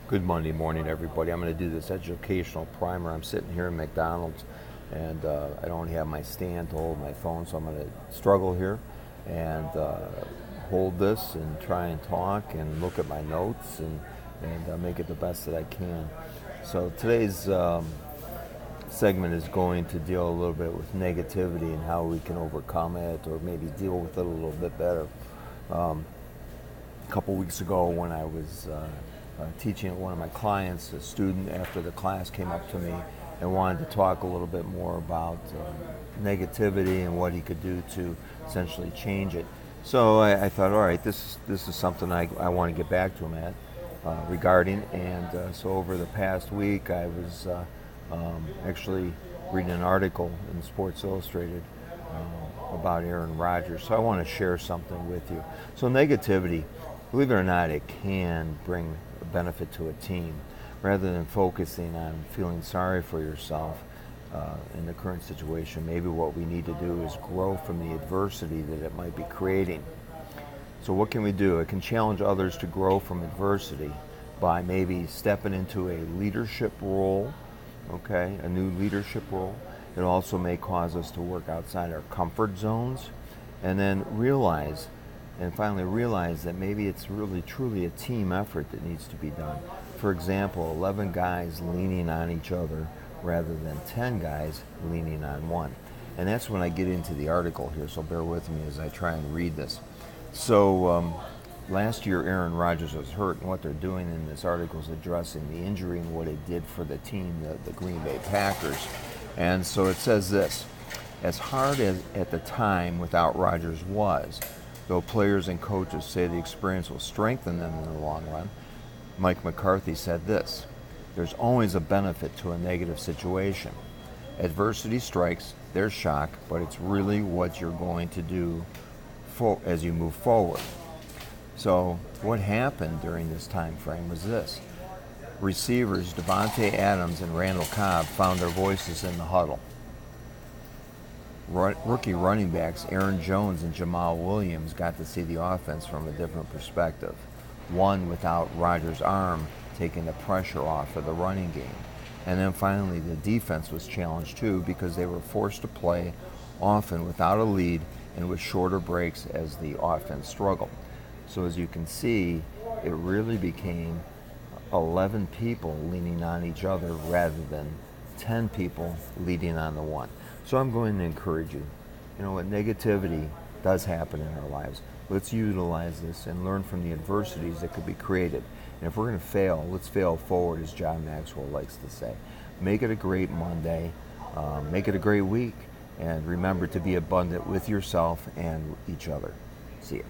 Good Monday morning, everybody. I'm going to do this educational primer. I'm sitting here in McDonald's, and I don't have my stand to hold my phone, so I'm going to struggle here and hold this and try and talk and look at my notes and make it the best that I can. So today's segment is going to deal a little bit with negativity and how we can overcome it or maybe deal with it a little bit better. A couple weeks ago when I was teaching at one of my clients, a student after the class came up to me and wanted to talk a little bit more about negativity and what he could do to essentially change it. So I thought, all right, this is something I want to get back to him at regarding. And so over the past week, I was actually reading an article in Sports Illustrated about Aaron Rodgers. So I want to share something with you. So negativity, believe it or not, it can bring a benefit to a team. Rather than focusing on feeling sorry for yourself in the current situation, maybe what we need to do is grow from the adversity that it might be creating. So what can we do? It can challenge others to grow from adversity by maybe stepping into a leadership role, okay, a new leadership role. It also may cause us to work outside our comfort zones and then finally realize that maybe it's really truly a team effort that needs to be done. For example, 11 guys leaning on each other rather than 10 guys leaning on one. And that's when I get into the article here, so bear with me as I try and read this. So last year Aaron Rodgers was hurt, and what they're doing in this article is addressing the injury and what it did for the team, the Green Bay Packers. And so it says this: as hard as at the time without Rodgers was, though players and coaches say the experience will strengthen them in the long run, Mike McCarthy said this: there's always a benefit to a negative situation. Adversity strikes, there's shock, but it's really what you're going to do as you move forward. So what happened during this time frame was this: receivers Davante Adams and Randall Cobb found their voices in the huddle. Rookie running backs Aaron Jones and Jamal Williams got to see the offense from a different perspective, one without Rodgers' arm taking the pressure off of the running game. And then finally the defense was challenged too, because they were forced to play often without a lead and with shorter breaks as the offense struggled. So as you can see, it really became 11 people leaning on each other rather than 10 people leaning on the one. So I'm going to encourage you. You know what, negativity does happen in our lives. Let's utilize this and learn from the adversities that could be created. And if we're going to fail, let's fail forward, as John Maxwell likes to say. Make it a great Monday. Make it a great week. And remember to be abundant with yourself and each other. See you.